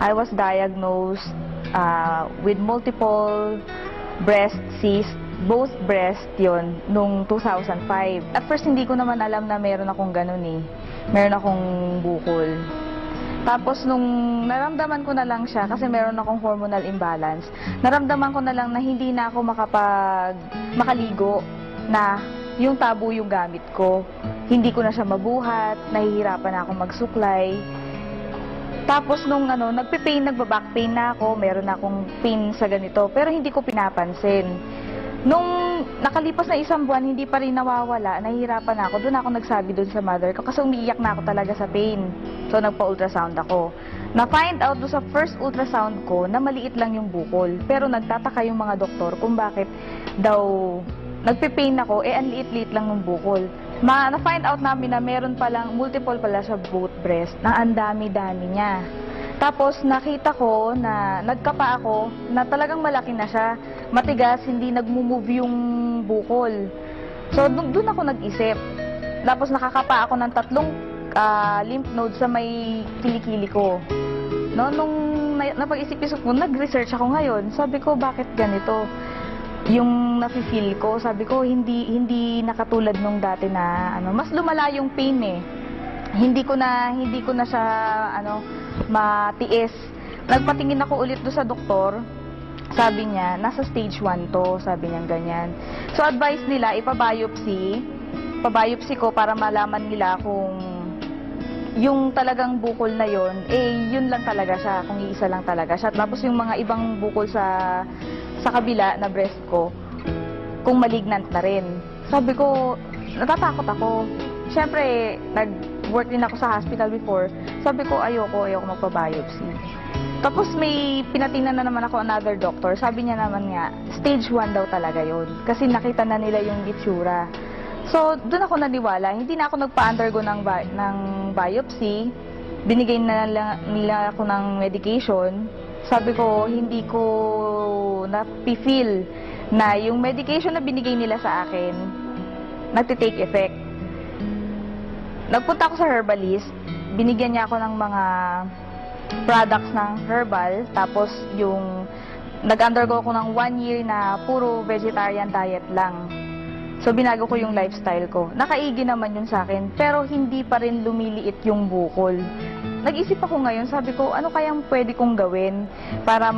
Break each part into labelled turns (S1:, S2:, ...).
S1: I was diagnosed with multiple breast cysts, both breast yon nung 2005. At first, hindi ko naman alam na meron akong ganun eh. Meron akong bukol. Tapos, nung naramdaman ko na lang siya, kasi meron akong hormonal imbalance, naramdaman ko na lang na hindi na ako makaligo, na yung tabo yung gamit ko. Hindi ko na siya mabuhat, nahihirapan na ako magsuklay. Tapos nung nagbaback pain na ako, meron na akong pain sa ganito, pero hindi ko pinapansin. Nung nakalipas na 1 buwan, hindi pa rin nawawala, nahihirapan na ako. Doon ako nagsabi doon sa mother ko kasi umiiyak na ako talaga sa pain. So nagpa-ultrasound ako. Na-find out doon sa first ultrasound ko na maliit lang yung bukol. Pero nagtataka yung mga doktor kung bakit daw nagpe-pain ako, ang liit-liit lang ng bukol. Na-find out namin na meron palang, multiple pala sa both breast, na ang dami-dami niya. Tapos nakita ko na nagkapa ako, na talagang malaki na siya. Matigas, hindi nagmo-move yung bukol. So doon ako nag-isip. Tapos nakakapa ako ng 3 lymph nodes sa may kilikili ko. No, nung napag-isip-isip ko, nag-research ako ngayon. Sabi ko, bakit ganito? Yung nafe-feel ko, sabi ko, hindi nakatulad nung dati na mas lumala yung pain eh. Hindi ko na siya matiis. Nagpatingin ako ulit do sa doktor. Sabi niya, nasa stage 1 to, sabi niya ganyan. So advice nila ipa-biopsy ko para malaman nila kung yung talagang bukol na yon, yun lang talaga siya, kung iisa lang talaga siya. Tapos yung mga ibang bukol sa kabila na breast ko, kung malignant na rin. Sabi ko, natatakot ako. Siyempre, nag-work din ako sa hospital before. Sabi ko, ayoko magpa-biopsy. Tapos may pinatingnan na naman ako another doctor. Sabi niya naman nga, stage 1 daw talaga yun. Kasi nakita na nila yung itsura. So, doon ako naniwala. Hindi na ako nagpa-undergo ng biopsy. Binigay na nila ako ng medication. Sabi ko, hindi ko na-feel na yung medication na binigay nila sa akin, nagtitake effect. Nagpunta ako sa herbalist, binigyan niya ako ng mga products ng herbal, tapos yung nag-undergo ako ng 1 year na puro vegetarian diet lang. So, binago ko yung lifestyle ko. Nakaigi naman yun sa akin, pero hindi pa rin lumiliit yung bukol. Nag-isip ako ngayon, sabi ko, ano kayang pwede kong gawin para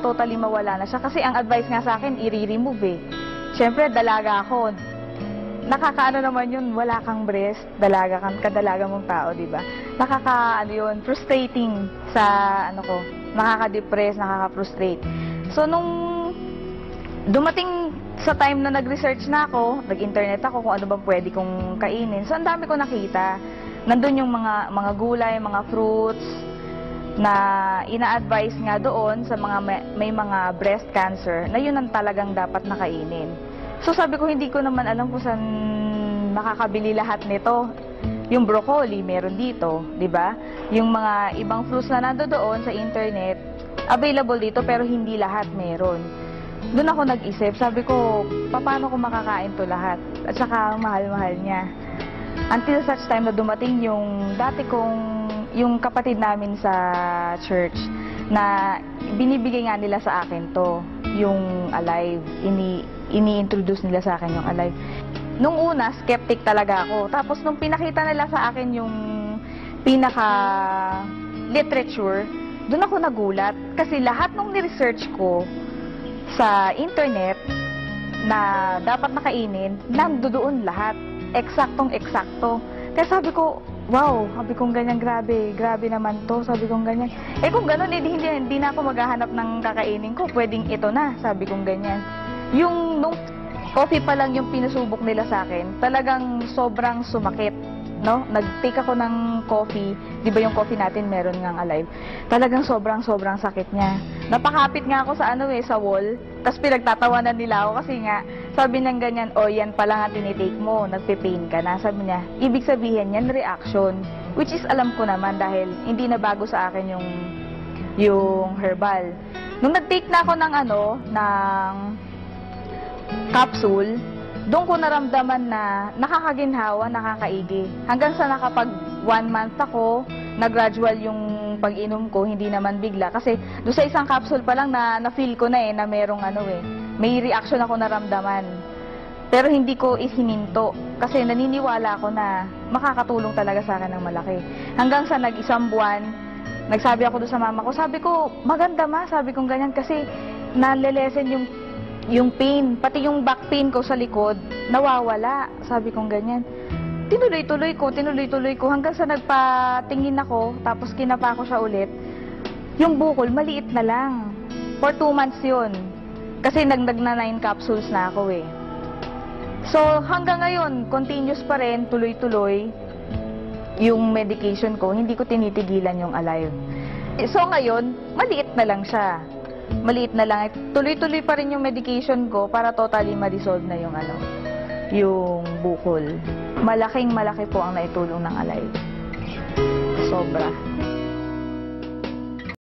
S1: totally mawala na siya? Kasi ang advice nga sa akin, i-remove eh. Siyempre, dalaga ako. Nakakaano naman yun, wala kang breast, kadalaga mong tao, di ba? Frustrating sa nakaka-depress, nakaka-frustrate. So, nung dumating sa time na nag-research na ako, nag-internet ako kung ano bang pwede kong kainin. So, ang dami ko nakita. Nandun yung mga gulay, mga fruits, na ina-advise nga doon sa mga may mga breast cancer, na yun ang talagang dapat nakainin. So sabi ko, hindi ko naman alam kung saan makakabili lahat nito. Yung broccoli, meron dito, di ba? Yung mga ibang fruits na nando doon sa internet, available dito pero hindi lahat meron. Doon ako nag-isip, sabi ko, paano ko makakain to lahat? At saka mahal-mahal niya. Until such time na dumating yung yung kapatid namin sa church, na binibigay nga nila sa akin to, yung Alive. Ini-introduce nila sa akin yung Alive. Nung una, skeptic talaga ako. Tapos nung pinakita nila sa akin yung pinaka-literature, doon ako nagulat. Kasi lahat ng ni-research ko sa internet na dapat nakainin, nandoon lahat. Eksaktong-eksakto. Kaya sabi ko, wow, sabi kong ganyan, grabe naman to, sabi kong ganyan. Kung gano'n, hindi na ako maghahanap ng kakainin ko, pwedeng ito na, sabi kong ganyan. Nung coffee pa lang yung pinasubok nila sa akin, talagang sobrang sumakit, no? Nag-take ako ng coffee, di ba yung coffee natin meron ngang Alive? Talagang sobrang sakit niya. Napakapit nga ako sa sa wall, tapos pinagtatawanan nila ako kasi nga, sabi niyang ganyan, yan pa lang ang tinitake mo, nagpe-pain ka na. Sabi niya, ibig sabihin yan, reaction. Which is alam ko naman dahil hindi na bago sa akin yung herbal. Nung nag-take na ako ng capsule, doon ko naramdaman na nakakaginhawa, nakakaigi. Hanggang sa nakapag 1 month ako, na gradual yung pag-inom ko, hindi naman bigla. Kasi doon sa isang capsule pa lang na-feel ko na na merong may reaction ako naramdaman. Pero hindi ko isininto kasi naniniwala ako na makakatulong talaga sa akin ng malaki. Hanggang sa nag-isang buwan, nagsabi ako doon sa mama ko, sabi ko, maganda ma, sabi kong ganyan kasi nalelesen yung pain, pati yung back pain ko sa likod, nawawala, sabi kong ganyan. Tinuloy-tuloy ko hanggang sa nagpatingin ako, tapos kinapa ko siya ulit. Yung bukol, maliit na lang. For 2 months yun. Kasi na 9 capsules na ako So, hanggang ngayon, continuous pa rin, tuloy-tuloy yung medication ko. Hindi ko tinitigilan yung Alive. So, ngayon, maliit na lang siya. Maliit na lang. Tuloy-tuloy pa rin yung medication ko para totally ma-resolve na yung bukol. Malaking malaki po ang naitulong ng Alive. Sobra.